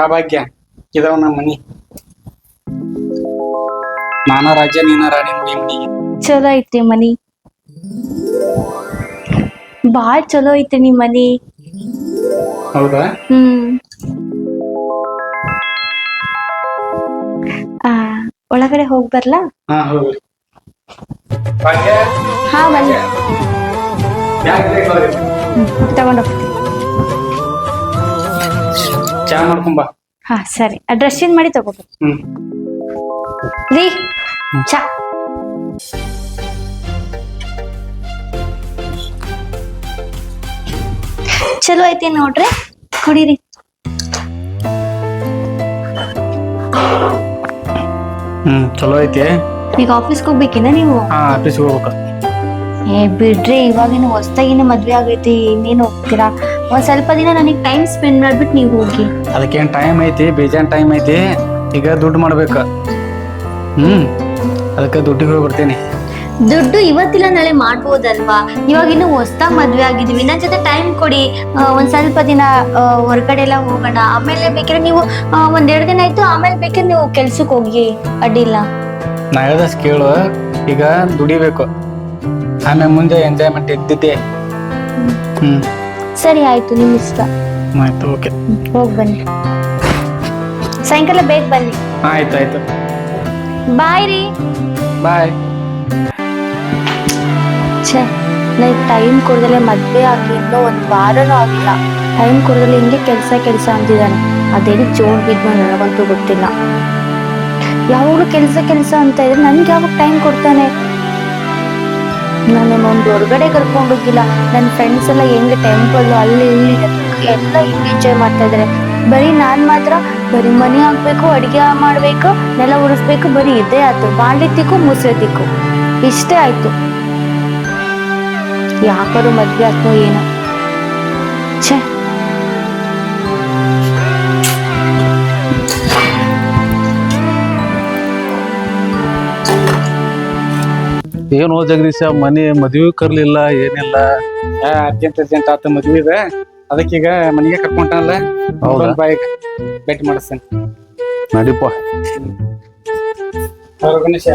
ಬಾ ಭಾಗ್ಯ, ಇದಾವ ನಮ್ಮ ಮನಿ. ನಾನ ರಾಜ್ಯ ನೀನ ರಾಣಿ ನೋಡಿ ಮನಿಗೆ. ಚಲೋ ಐತಿ ಮನಿ, ಬಾಳ್ ಚಲೋ ಐತಿ ನಿಮ್ ಮನಿ. ಹೌದಾ? ಆ ಒಳಗಡೆ ಹೋಗ್ ಬರ್ಲಾ? ಹಾ ಹೋಗ್ರಿ. ಭಾಗ್ಯ ಹಾ ಬನ್ನಿ. ತಗೊಂಡ್ ಹೋಗ್ತೀನಿ. ಚಾ ಮಾಡ್ಕೊಂಬಾ. ಹಾ ಸರಿ, ಡ್ರೆಸ್ ಚೇಂಜ್ ಮಾಡಿ ತಗೋಬೇಕು. ರೀ ಚಾ. ಚಲೋ ಐತಿ ನೋಡ್ರಿ, ಕುಡೀರಿ. ಚಲೋ ಐತಿ. ಈಗ ಆಫೀಸ್ಗೆ ಹೋಗ್ಬೇಕಿನ ನೀವು? ಹಾ ಆಫೀಸ್ಗೆ ಹೋಗ್ಬೇಕ. ಬಿಡ್ರಿ, ಇವಾಗಿನ ಹೊಸ್ದಾಗಿನ ಮದ್ವೆ ಆಗೈತಿ, ಇನ್ನೇನು ಹೋಗ್ತೀರಾ? ಒಂದ್ ಸ್ವಲ್ಪ ದಿನ ನನಗೆ ಟೈಮ್ ಸ್ಪೆಂಡ್ ಮಾಡ್ಬಿಟ್ಟು ನೀವು ಹೋಗಿ. ಅದಕ್ಕೇನ್ ಟೈಮ್ ಐತಿ, ಬೇಜಾನ್ ಟೈಮ್ ಐತಿ. ಈಗ ದುಡ್ಡು ಮಾಡ್ಬೇಕ. ಅದಕ್ಕೆ ದುಡ್ಡಿಗೆ ಹೋಗಿ ಬರ್ತೇನೆ. ದುಡ್ಡು ಇವತ್ತಿಲ್ಲ ನಾಳೆ ಮಾಡ್ಬೋದಲ್ವಾ? ಇವಾಗ ಇನ್ನು ಹೊಸ್ದಾಗ್ ಮದ್ವೆ ಆಗಿದ್ವಿ, ನನ್ ಜೊತೆ ಟೈಮ್ ಕೊಡಿ. ಒಂದ್ ಸ್ವಲ್ಪ ದಿನ ಹೊರಗಡೆ ಎಲ್ಲ ಹೋಗೋಣ. ಆಮೇಲೆ ಬೇಕಿದ್ರೆ ನೀವು 1-2 ದಿನ ಆಯ್ತು, ಆಮೇಲೆ ಬೇಕಿದ್ರೆ ನೀವು ಕೆಲ್ಸಕ್ಕೆ ಹೋಗಿ, ಅಡ್ಡಿಲ್ಲ. ನಾ ಹೇಳ್ದಷ್ಟು ಕೇಳು. ಈಗ ದುಡಿಬೇಕು, ಆಮೇಲೆ ಮುಂದೆ ಎಂಜಾಯ್ಮೆಂಟ್ ಇದ್ದಿದ್ದೆ. ಸರಿ ಆಯ್ತು, ನಿಮ್ ಇಷ್ಟ. ಆಯ್ತು, ಓಕೆ. ಹೋಗ್ ಬನ್ನಿ, ಸಾಯಂಕಾಲ ಬೇಗ ಬನ್ನಿ. ಆಯ್ತಾಯ್ತು, ಬಾಯ್ ರೀ. ಬಾಯ್. ಛೇ, ನನಗೆ ಟೈಮ್ ಕೊಡ್ದಲೆ ಮದ್ವೆ ಆಗಿ ಇನ್ನೂ 1 ವಾರನೂ ಆಗಿಲ್ಲ. ಟೈಮ್ ಕೊಡ್ದಲೆ ಹಿಂಗೆ ಕೆಲ್ಸ ಅಂತಿದ್ದಾನೆ. ಅದೇನು ಜೋಡ್ ಬಿದ್ದು ನನಗಂತೂ ಗೊತ್ತಿಲ್ಲ. ಯಾವಾಗಲೂ ಕೆಲ್ಸ ಅಂತ ಇದ್ರೆ ನನ್ಗೆ ಯಾವಾಗ ಟೈಮ್ ಕೊಡ್ತಾನೆ? ನಾನು ಒಂದು ಹೊರಗಡೆ ಕರ್ಕೊಂಡೋಗಿಲ್ಲ. ನನ್ನ ಫ್ರೆಂಡ್ಸ್ ಎಲ್ಲ ಹೆಂಗೆ ಟೆಂಪಲ್ ಅಲ್ಲಿ ಇಲ್ಲಿ ಎಲ್ಲ ಹಿಂಗೆ ಎಂಜಾಯ್ ಮಾಡ್ತಾ ಇದಾರೆ. ಬರೀ ನಾನ್ ಮಾತ್ರ ಬರೀ ಮನೆ ಹಾಕ್ಬೇಕು, ಅಡಿಗೆ ಮಾಡ್ಬೇಕು, ನೆಲ ಉಡಿಸ್ಬೇಕು, ಬರೀ ಇದೇ ಆಯ್ತು. ಬಾಂಡ್ಲಿ ತಿಕ್ಕು, ಮುಸ್ರೆ ತಿಕ್ಕು, ಇಷ್ಟೇ ಆಯ್ತು. ಯಾಕಾರು ಮದ್ವೆ ಆಯ್ತೋ ಏನೋ. ಛೇ, ಏನು ಜಗದೀಶ, ಮನೆ ಮದ್ವೆ ಕರ್ಲಿಲ್ಲ, ಏನಿಲ್ಲ. ಅರ್ಜೆಂಟ್ ಆತ ಮದ್ವೆ ಇದೆ, ಅದಕ್ಕೀಗ ಮನೆಗೆ ಕರ್ಕೊಂಡಲ್ಲ. ಹೌದಾ? ಬಾಯಿಗೆ ಭೇಟಿ ಮಾಡಿಸ್ತೇನೆ. ನಡಿಪ. ಗಣೇಶ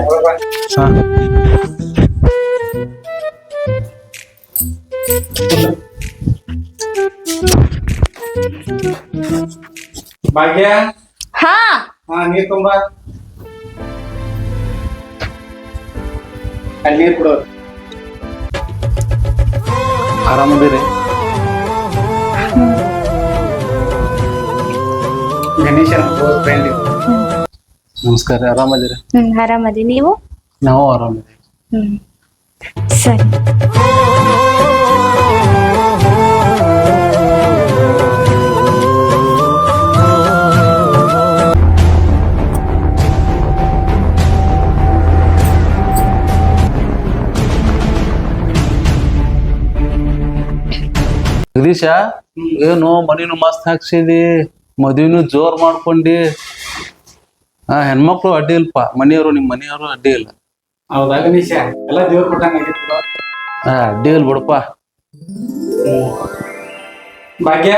ಭಾಗ್ಯ. ಹಾ ನೀರ್ ತುಂಬಾ ಅಲ್ಲಿ ನೀರ್ ಕೊಡೋರು. ಆರಾಮದಿರಿ? ಗಣೇಶ ಫ್ರೆಂಡ್. ನಮಸ್ಕಾರ, ಆರಾಮದಿರಿ? ಆರಾಮದಿ, ನೀವು? ನಾವು ಆರಾಮದಿರಿ. ಸರಿ. ಜಗದೀಶ, ಏನು ಮನಿನು ಮಸ್ತ್ ಹಾಕ್ಸಿದಿ, ಮದ್ವಿನೂ ಜೋರ್ ಮಾಡ್ಕೊಂಡಿ. ಹೆಣ್ಮಕ್ಳು ಅಡ್ಡಿ ಇಲ್ಪ, ಮನೆಯವರು ನಿಮ್ ಮನೆಯವರು ಅಡ್ಡಿ ಇಲ್ಲ. ಹೌದಾ ಗಣೇಶ? ಎಲ್ಲ ದೇವ್ರ ಕೊಟ್ಟಂಗ ಅಡ್ಡಿ ಇಲ್ಲ ಬಿಡಪ್ಪ. ಭಾಗ್ಯ,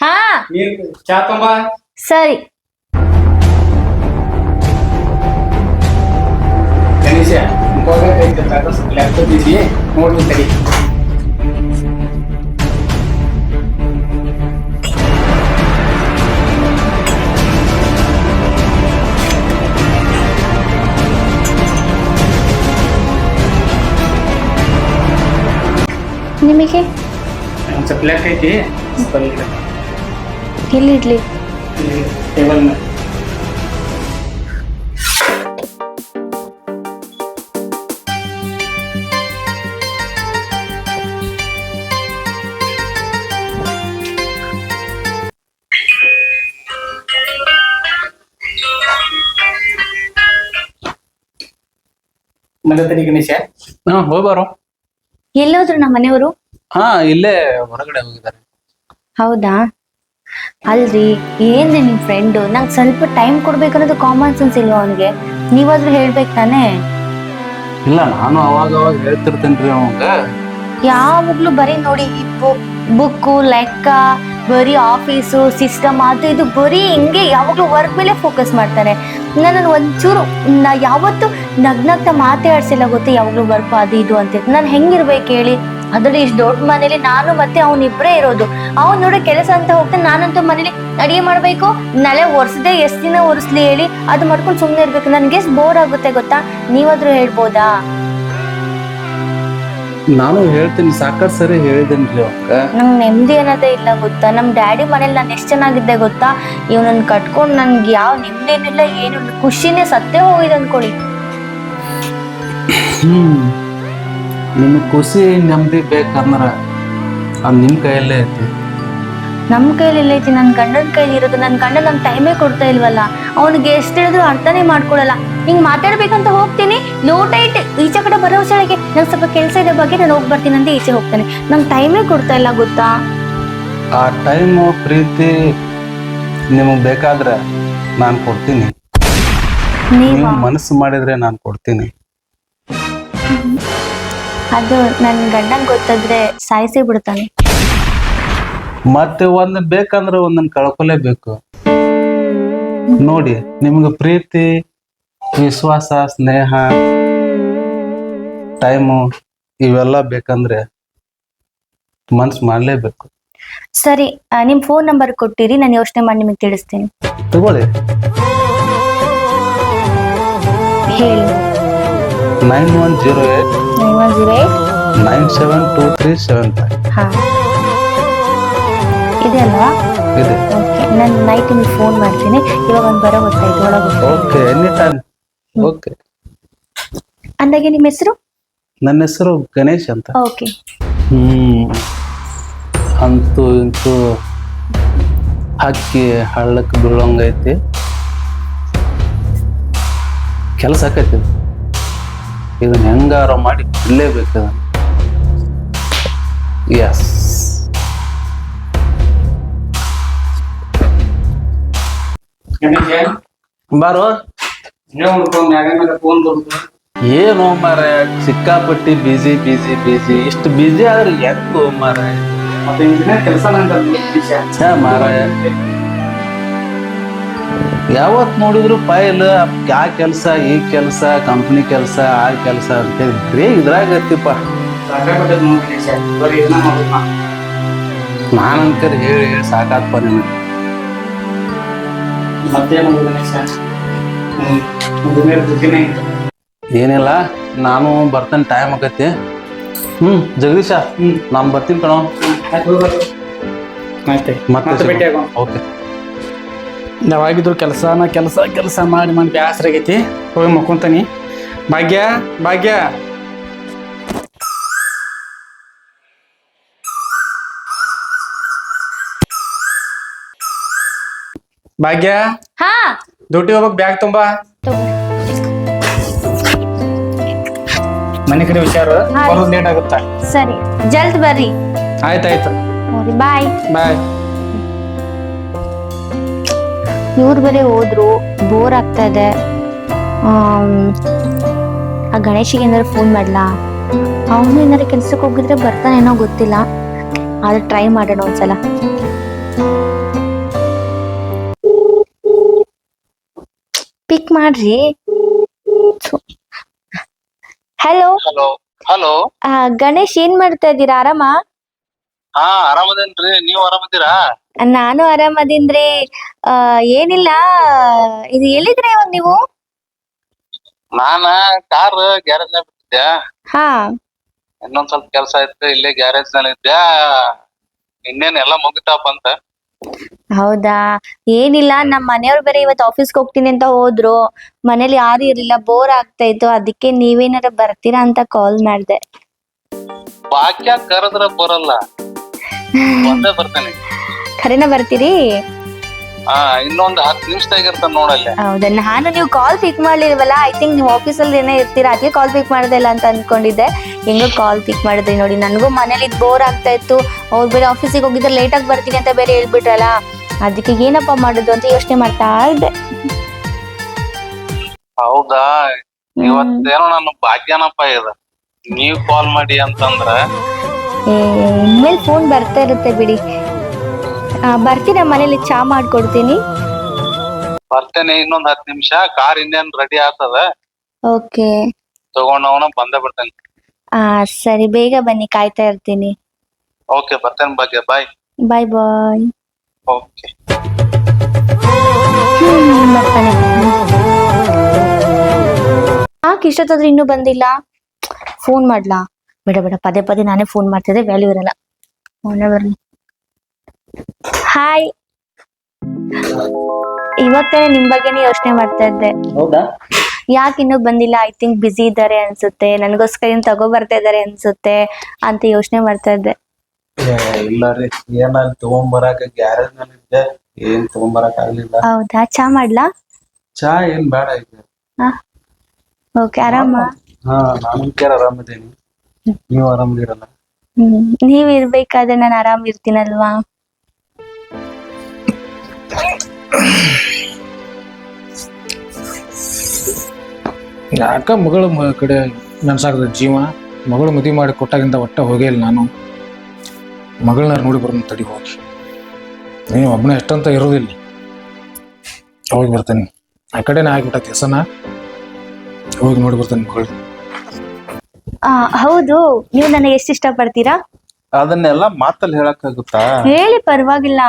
ಹಾ ನೀರ್ ಚಾ ತುಂಬಾ. ಸರಿ. ಗಣೇಶ ಲ್ಯಾಪ್ಟಾಪ್ ಬಿಸಿ ನೋಡ್ತೀನಿ ತಡಿ. ನಿಮಗೆ ಒಂದ್ ಸ್ವಲ್ಪ ಲ್ಯಾಕ್ ಐತಿ, ಎಲ್ಲಿ ಇಡ್ಲಿ? ಟೇಬಲ್ ಮೇಲೆ. ಮನೆ ಗಣೇಶ ಹೋಗ್ಬಾರೋ. ಎಲ್ಲೋದ್ರು ನಮ್ಮ ಮನೆಯವರು? ಇಲ್ಲೇ ಹೊರಗಡೆ ಹೋಗಿದ್ದಾರೆ. ಹೌದಾ? ಅಲ್ರಿ, ಏನ್ರಿ ನಿಮ್ ಫ್ರೆಂಡು ನಂಗೆ ಸ್ವಲ್ಪ ಟೈಮ್ ಕೊಡ್ಬೇಕನ್ನೋದು ಕಾಮನ್ ಸೆನ್ಸ್ ಇಲ್ವಾ ಅವನಿಗೆ? ನೀವಾದ್ರೂ ಹೇಳ್ಬೇಕು ತಾನೇ. ಇಲ್ಲ, ನಾನು ಅವಾಗ ಹೇಳ್ತಿರ್ತೇನ್ರಿ ಅವಂಗ. ಯಾವಾಗ್ಲೂ ಬರೀ ನೋಡಿ ಬುಕ್ಕು ಲೆಕ್ಕ ಬರೀ ಆಫೀಸು ಸಿಸ್ಟಮ್ ಅದು ಇದು ಬರೀ ಹಿಂಗೆ ಯಾವಾಗಲೂ ವರ್ಕ್ ಮೇಲೆ ಫೋಕಸ್ ಮಾಡ್ತಾರೆ. ನಾನು ಒಂಚೂರು ಯಾವತ್ತು ನಗ್ನಗ್ತಾ ಮಾತಾಡ್ಸಿಲ್ಲ ಗೊತ್ತಾ, ಯಾವಾಗಲೂ ವರ್ಕ್ ಅದು ಇದು ಅಂತ. ನಾನು ಹೆಂಗಿರ್ಬೇಕು ಹೇಳಿ? ಅದ್ರಲ್ಲಿ ಇಷ್ಟು ದೊಡ್ಡ ಮನೇಲಿ ನಾನು ಮತ್ತೆ ಅವನಿಬ್ಬರೇ ಇರೋದು. ಅವ್ನು ನೋಡೋ ಕೆಲಸ ಅಂತ ಹೋಗ್ತಾನೆ, ನಾನಂತೂ ಮನೇಲಿ ಅಡಿಗೆ ಮಾಡ್ಬೇಕು, ನೆಲೆ ಒರೆಸದೆ ಎಷ್ಟು ದಿನ ಒರೆಸ್ಲಿ ಹೇಳಿ, ಅದು ಮಾಡ್ಕೊಂಡು ಸುಮ್ಮನೆ ಇರ್ಬೇಕು. ನನ್ಗೆ ಎಷ್ಟು ಬೋರ್ ಆಗುತ್ತೆ ಗೊತ್ತಾ? ನೀವಾದ್ರೂ ಹೇಳ್ಬೋದಾ? ನಾನು ಹೇಳ್ತೀನಿ, ಸಾಕಷ್ಟು ಸರಿ ಹೇಳಿದೇನ್ರಿ ಅಕ್ಕ. ನಂಗೆ ನೆಮ್ಮದಿ ಅನ್ನೋದೇ ಇಲ್ಲ ಗೊತ್ತಾ. ನಮ್ಮ ಡ್ಯಾಡಿ ಮನೇಲಿ ನಾನು ಎಷ್ಟು ಚೆನ್ನಾಗಿದ್ದೆ ಗೊತ್ತಾ. ಇವ್ನನ್ನ ಕಟ್ಕೊಂಡು ನನ್ಗೆ ಯಾವ ನೆಮ್ಮದಿನಿಲ್ಲ, ಏನು ಖುಷಿನೇ ಸತ್ತೇ ಹೋಗಿದೆ ಅನ್ಕೊಳ್ಳಿ. ನಿಮ್ಗೆ ಖುಷಿ ನೆಮ್ಮದಿ ಬೇಕಂದ್ರ ಅದು ನಿಮ್ಮ ಕೈಯಲ್ಲೇ ಐತಿ. ನಮ್ಮ ಕೈಲಿ ಐತಿ, ನನ್ನ ಗಂಡನ ಕೈಲಿ ಇರೋದು. ನನ್ನ ಗಂಡ ನಮ್ಗೆ ಟೈಮೇ ಕೊಡ್ತಾ ಇಲ್ವಲ್ಲ. ಅವ್ನಿಗೆ ಎಷ್ಟು ಹೇಳಿದ್ರು ಅರ್ಥನೇ ಮಾಡ್ಕೊಳಲ್ಲ. ಹಿಂಗೆ ಮಾತಾಡ್ಬೇಕಂತ ಹೋಗ್ತೀನಿ, ಲೋಟ ಇಟ್ಟು ಈಚೆ ಕಡೆ ಬರೋ ಸಳಿಗೆ ನಂಗೆ ಸ್ವಲ್ಪ ಕೆಲಸ ಇದೆ ಬಗ್ಗೆ ನಾನು ಹೋಗಿ ಬರ್ತೀನಿ ಅಂತ ಈಚೆ ಹೋಗ್ತಾನೆ. ನಂಗೆ ಟೈಮೇ ಕೊಡ್ತಾ ಇಲ್ಲ ಗೊತ್ತಾ. ಆ ಟೈಮು ಪ್ರೀತಿ ನಿಮಗೆ ಬೇಕಾದ್ರೆ ನಾನು ಕೊಡ್ತೀನಿ, ನೀವು ಮನಸ್ಸು ಮಾಡಿದ್ರೆ ನಾನು ಕೊಡ್ತೀನಿ. ಅದು ನನ್ನ ಗಂಡಂಗೆ ಗೊತ್ತಾದ್ರೆ ಸಾಯಿಸಿ ಬಿಡ್ತಾನೆ. ಮತ್ತೆ ಒಂದ್ ಬೇಕಂದ್ರೆ ಒಂದನ್ನ ಕಳ್ಕೊಲೇಬೇಕು. ನೋಡಿ, ನಿಮ್ಗೆ ಪ್ರೀತಿ, ವಿಶ್ವಾಸ, ಸ್ನೇಹ, ಟೈಮು ಇವೆಲ್ಲ ಬೇಕಂದ್ರೆ ಮನ್ಸು ಮಾಡ್ಲೇಬೇಕು. ಸರಿ, ನಿಮ್ ಫೋನ್ ನಂಬರ್ ಕೊಟ್ಟಿರಿ, ನಾನು ಯೋಚನೆ ಮಾಡಿ ನಿಮಗೆ ತಿಳಿಸ್ತೀನಿ. ತಗೊಳ್ಳಿ. ಹೇಳಿ. 9108 972375. ಹಾ, ಇದೆ ಅಲ್ವಾ? ಇದೆ. ಓಕೆ, ನಾನು ನೈಟ್ ನಿಮ್ಗೆ ಫೋನ್ ಮಾಡ್ತೀನಿ. ಇವಾಗ ಒಂದು ಬರೋ ಗೊತ್ತಾಯ್ತು, ಒಳಗೆ. Okay, any time. ಓಕೆ. ಅಂದಾಗೆ ನಿಮ್ಮ ಹೆಸರು? ನನ್ನ ಹೆಸರು ಗಣೇಶ್ ಅಂತ. ಓಕೆ. ಅಂತೂ ಇಂತೂ ಹಕ್ಕಿ ಹಳ್ಳಕ್ಕೆ ಬೀಳಂಗೈತಿ. ಕೆಲಸ ಆಕೈತಿ, ಇದನ್ನ ಹೆಂಗಾರ ಮಾಡಿ ಬಿಡ್ಲೇಬೇಕು. ಎಸ್. ಬಾರೋ. ಏನು ಮಾರ, ಸಿಕ್ಕಾಪಟ್ಟಿ ಬಿಜಿ ಬಿಜಿ ಬಿಜಿ. ಇಷ್ಟು ಬಿಜಿ ಆದ್ರೆ ಹೆಂಗು ಮಾರ? ಮಾರ ಯಾವತ್ ನೋಡಿದ್ರು ಫೈಲ್, ಆ ಕೆಲಸ ಈ ಕೆಲಸ, ಕಂಪ್ನಿ ಕೆಲಸ ಆ ಕೆಲಸ ಅಂತ ಬರೀ ಇದ್ರಾಗತ್ತಿಪ್ಪ. ನಾನಂಕರ್ ಹೇಳಿ ಹೇಳಿ ಸಾಕಾತ್ಪ ನಿಮಗೆ. ಏನಿಲ್ಲ, ನಾನು ಬರ್ತೇನೆ, ಟೈಮ್ ಆಗೈತಿ. ಜಗದೀಶ, ನಾನು ಬರ್ತೀನಿ ಕಣೋ. ಮತ್ತೆ ಭೇಟಿ ಆಗೋಣ. ಓಕೆ. ಯಾವಾಗಿದ್ರು ಕೆಲಸ ಕೆಲಸ ಮಾಡಿ ಮಾಡಿ ಬ್ಯಾಸರ ಆಗೈತಿ. ಹೋಗಿ ಮಕ್ಕೊಂತಾನಿ. ಭಾಗ್ಯ ಭಾಗ್ಯ ಭಾಗ್ಯ, ಹಾ, ಡ್ಯೂಟಿ ಹೋಗ್ಬೇಕು, ಬ್ಯಾಗ್ ತುಂಬಾ. ಮನೆ ಕಡೆ ವಿಚಾರ ಬರೋದು ಲೇಟ್ ಆಗುತ್ತಾ? ಸರಿ, ಜಲ್ದ್ ಬರ್ರಿ. ಆಯ್ತಾಯ್ತು, ಬಾಯ್ ಬಾಯ್. ಇವ್ರು ಬೇರೆ ಹೋದ್ರು, ಬೋರ್ ಆಗ್ತಾ ಇದೆ. ಆ ಗಣೇಶಿಗೆ ಏನಾದ್ರು ಫೋನ್ ಮಾಡ್ಲಾ? ಅವನು ಏನಾದ್ರು ಕೆಲ್ಸಕ್ಕೆ ಹೋಗಿದ್ರೆ ಬರ್ತಾನೇನೋ ಗೊತ್ತಿಲ್ಲ, ಆದ್ರೆ ಟ್ರೈ ಮಾಡೋಣ ಒಂದ್ಸಲ. ಪಿಕ್ ಮಾಡ್ರಿ. Hello hello. ಗಣೇಶ್, ಏನ್ ಮಾಡ್ತಾ ಇದ್ದೀರಾ? ಆರಾಮ? ಹಾ, ಆರಾಮದೇನ್ರಿ, ನೀವು ಆರಾಮದೀರಾ? ನಾನು ಆರಾಮದೀನ್ರಿ. ಏನಿಲ್ಲ, ಇದು ಎಲ್ಲಿದ್ರೆ ಇವಾಗ ನೀವು? ನಾನ ಕಾರ್ ಗ್ಯಾರೇಜ್ ನಾಗ ಬಿಟ್ಟಿದ್ದೆ. ಹಾ, ಇನ್ನೊಂದ್ ಸ್ವಲ್ಪ ಕೆಲಸ ಇತ್ತು, ಇಲ್ಲೇ ಗ್ಯಾರೇಜ್ ನಲ್ಲಿ ಇದ್ದೆ. ಇನ್ನೇನ್ ಎಲ್ಲ ಮುಗಿತಾಪ ಅಂತ. ಹೌದಾ? ಏನಿಲ್ಲ, ನಮ್ಮ ಮನೆಯವ್ರು ಬೇರೆ ಇವತ್ತು ಆಫೀಸ್ಗೆ ಹೋಗ್ತೀನಿ ಅಂತ ಹೋದ್ರು. ಮನೇಲಿ ಯಾರು ಇರ್ಲಿಲ್ಲ, ಬೋರ್ ಆಗ್ತಾ ಇತ್ತು, ಅದಕ್ಕೆ ನೀವೇನಾರ ಬರ್ತೀರಾ ಅಂತ ಕಾಲ್ ಮಾಡ್ದೆ. ವಾಕ್ಯ ಕರೆದ್ರ ಬರಲ್ಲ, ಒಂದೇ ಬರ್ತೇನೆ. ಖರೇನ ಬರ್ತೀರಿ? ಹಾ, ಇನ್ನೊಂದ್ 10 ನಿಮಿಷದಾಗ ಇರ್ತಾನ ನೋಡಲ್ಲ. ಹೌದಾ? ನಾನು ನೀವು ಕಾಲ್ ಪಿಕ್ ಮಾಡ್ಲಿಲ್ವಲ್ಲ, ಐ ಥಿಂಕ್ ನೀವು ಆಫೀಸಲ್ಲಿ ಏನೋ ಇರ್ತೀರಾ, ಅದಕ್ಕೆ ಕಾಲ್ ಪಿಕ್ ಮಾಡೋದೇ ಇಲ್ಲ ಅಂತ ಅನ್ಕೊಂಡಿದ್ದೆ. ಹೆಂಗೋ ಕಾಲ್ ಪಿಕ್ ಮಾಡಿದ್ರಿ ನೋಡಿ. ನನಗೂ ಮನೇಲಿ ಬೋರ್ ಆಗ್ತಾ ಇತ್ತು. ಅವ್ರು ಬೇರೆ ಆಫೀಸಿಗೆ ಹೋಗಿದ್ರೆ ಲೇಟಾಗಿ ಬರ್ತೀನಿ ಅಂತ ಬೇರೆ ಹೇಳ್ಬಿಟ್ರಲ್ಲ, ಅದಕ್ಕೆ ಏನಪ್ಪ ಮಾಡುದು ಅಂತ ಯೋಚನೆ ಮಾಡ್ತಾ ಇದ್ದೆ. ಹೌದಾ? ಇವತ್ತೇನೋ ನನ್ನ ಭಾಗ್ಯನಪ್ಪ ಇದು, ನೀವ್ ಕಾಲ್ ಮಾಡಿ ಅಂತಂದ್ರ. ಇನ್ಮೇಲೆ ಫೋನ್ ಬರ್ತಾ ಇರುತ್ತೆ ಬಿಡಿ. ಬರ್ತೀನಿ ಮನೇಲಿ ಚಾ ಮಾಡ್ಕೊಡ್ತೀನಿ. ಬರ್ತೇನೆ ಇನ್ನೊಂದ್ 10 ನಿಮಿಷ. ಕಾರ್ ಇನ್ನೇನ್ ರೆಡಿ ಆಗ್ತದ, ಓಕೆ. ತಗೊಂಡ್ ಅವನ ಬಂದೇ ಬಿಡ್ತೇನೆ. ಸರಿ, ಬೇಗ ಬನ್ನಿ, ಕಾಯ್ತಾ ಇರ್ತೀನಿ. ಓಕೆ, ಬರ್ತೇನೆ ಭಾಗ್ಯ. ಬಾಯ್ ಬಾಯ್ ಬಾಯ್. ಓಕೆ. ಬರ್ತಾನೆ. ಯಾಕೆ ಇಷ್ಟೊತ್ತಾದ್ರೂ ಇನ್ನೂ ಬಂದಿಲ್ಲ? ಫೋನ್ ಮಾಡ್ಲಾ? ಬೇಡ ಬೇಡ, ಪದೇ ಪದೇ ನಾನೇ ಫೋನ್ ಮಾಡ್ತಿದ್ದೆ, ವ್ಯಾಲ್ಯೂ ಇರಲ್ಲ. ಅವನೇ ಬರ್ಲಿ. ಹಾಯ್, ಇವಾಗ ತಾನೇ ನಿಮ್ ಬಗ್ಗೆನೇ ಯೋಚನೆ ಮಾಡ್ತಾ ಇದ್ದೆ. ಹೌದಾ? ಯಾಕೆ ಇನ್ನೂ ಬಂದಿಲ್ಲ? ಐ ಥಿಂಕ್ ಬಿಸಿ ಇದ್ದಾರೆ ಅನ್ಸುತ್ತೆ, ನನಗೋಸ್ಕರ ಏನ್ ತಗೋ ಬರ್ತಾ ಇದಾರೆ ಅನ್ಸುತ್ತೆ ಅಂತ ಯೋಚನೆ ಮಾಡ್ತಾ ಇದ್ದೆ. ಇಲ್ಲ ರೀ, ಏನ ತಗೊಂಬರಾಕ ಗ್ಯಾರೇಜ್ ನಲ್ಲಿ ಇದ್ದೆ, ಏನ್ ತಗೊಂಬರಕ್ ಆಗ್ಲಿಲ್ಲ. ಹೌದಾ? ಚಾ ಮಾಡ್ಲಾ? ಚಾ ಏನ್ ಬೇಡ ಈಗ. ಓಕೆ, ಆರಾಮ? ಹಾ, ನಾನು ಆರಾಮಿದ್ದೀನಿ. ನೀವು ಆರಾಮಿರಲ್ಲ? ನೀವ್ ಇರ್ಬೇಕಾದ್ರೆ ನಾನು ಆರಾಮ್ ಇರ್ತೀನಲ್ವಾ? ಯಾಕ ಮಗಳ ಕಡೆ ನನ್ಸಾಕದ ಜೀವ. ಮಗಳು ಮದುವೆ ಮಾಡಿ ಕೊಟ್ಟಾಗಿಂದ ಒಟ್ಟ ಹೋಗೇ ಇಲ್ಲ ನಾನು. ಮಗಳನ್ನ ನೋಡಿ ಬರೋಣ ತಡಿ ಹೋಗಿ. ನೀವು ಒಬ್ಬನೇ ಎಷ್ಟಂತ ಇರೋದಿಲ್ಲ, ಹೋಗಿ ಬರ್ತೇನೆ. ಆ ಕಡೆನೇ ಆಗ್ಬಿಟ್ಟೈತಿ ಹೆಸನ, ಹೋಗಿ ನೋಡಿ ಬರ್ತೇನೆ ಮಗಳು. ಹೌದು, ನೀವು ನನಗೆ ಎಷ್ಟು ಇಷ್ಟ ಪಡ್ತೀರಾ? ಅದನ್ನೆಲ್ಲ ಮಾತಲ್ಲಿ ಹೇಳಕ್ಕಾಗುತ್ತಾ? ಹೇಳಿ, ಪರವಾಗಿಲ್ಲ.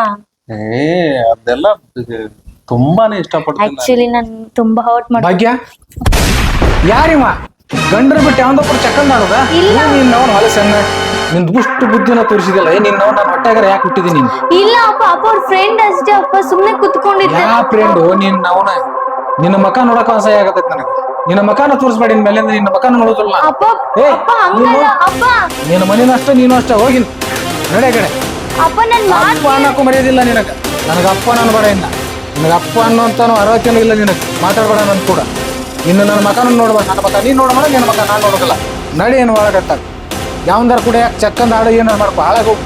ಅದೆಲ್ಲ ತುಂಬಾನೇ ಇಷ್ಟಪಡ್ತೀನಿ. ಆಕ್ಚುಲಿ ನಾನು ತುಂಬಾ ಹರ್ಟ್ ಮಾಡಿ. ಭಾಗ್ಯ, ಯಾರಿವ ಗಂಡ್ರ ಬಿಟ್ಟು ಯಾವ್ದೊಬ್ಬರು ಚಕ್ಕಂದ ಆಡೋದ? ಇಲ್ಲ. ನಿನ್ನವನ್ ಹೊಲಸನ್ನ ನಿನ್ ದುಷ್ಟು ಬುದ್ಧಿನ ತೋರಿಸಿದಲ್ಲ. ನಿನ್ನವ್ ನಾನು ಹೊಟ್ಟೆಗಾರ ಯಾಕೆ ಹುಟ್ಟಿದೀನಿ? ಇಲ್ಲ ಅಪ್ಪ, ಅಪ್ಪ ಅವ್ರ ಫ್ರೆಂಡ್ ಅಷ್ಟೇ ಅಪ್ಪ, ಸುಮ್ನೆ ಕುತ್ಕೊಂಡಿದ್ದೆ. ಯಾ ಫ್ರೆಂಡು? ನಿನ್ನವನ ನಿನ್ನ ಮಕ ನೋಡಕ ಅಸಹ್ಯ ಆಗತೈತಿ ನನಗೆ. ನಿನ್ನ ಮಕಾನ ತೋರಿಸ್ಬೇಡಿ, ಇನ್ ಮೇಲೆ ನಿನ್ನ ಮಕಾನ ನೋಡೋದಿಲ್ಲ. ಅಪ್ಪ ಅಪ್ಪ ಹಂಗಲ್ಲ ಅಪ್ಪ. ನಿನ್ನ ಮನೇನ ಅಷ್ಟೇ, ನೀನು ಅಷ್ಟೇ. ಹೋಗಿ ನಡೆ ಕಡೆ. ಅಪ್ಪ ನನ್ ಅಪ್ಪ ಅನ್ನಕ್ಕೂ ಮರ್ಯಾದಿಲ್ಲ ನಿನಗ. ನನಗ ಅಪ್ಪ ನಾನು ಬೇಡ. ಇನ್ನ ನಿನಗ ಅಪ್ಪ ಅನ್ನೋಂತಾನು ಅರ್ಹತೆನೂ ಇಲ್ಲ ನಿನಗೆ. ಮಾತಾಡ್ಬೇಡ ನನ್ ಕೂಡ. ಇನ್ನು ನನ್ನ ಮಕಾನ ನೋಡ್ಬೇಡ. ನನ್ನ ಮಕ ನೀನ್ ನೋಡ್ಬೇಡ, ನಿನ್ನ ಮಕ ನಾನು ನೋಡೋದಿಲ್ಲ. ನಡಿ ಏನು ಒಳಗಟ್ಟ ಯಾವಂದಾರ ಕೂಡ ಯಾಕೆ ಚಕ್ಕಂದ ಆಡೋ ಏನಾರು ಮಾಡ್ಕೊ, ಹಾಳಾಗೋಗು.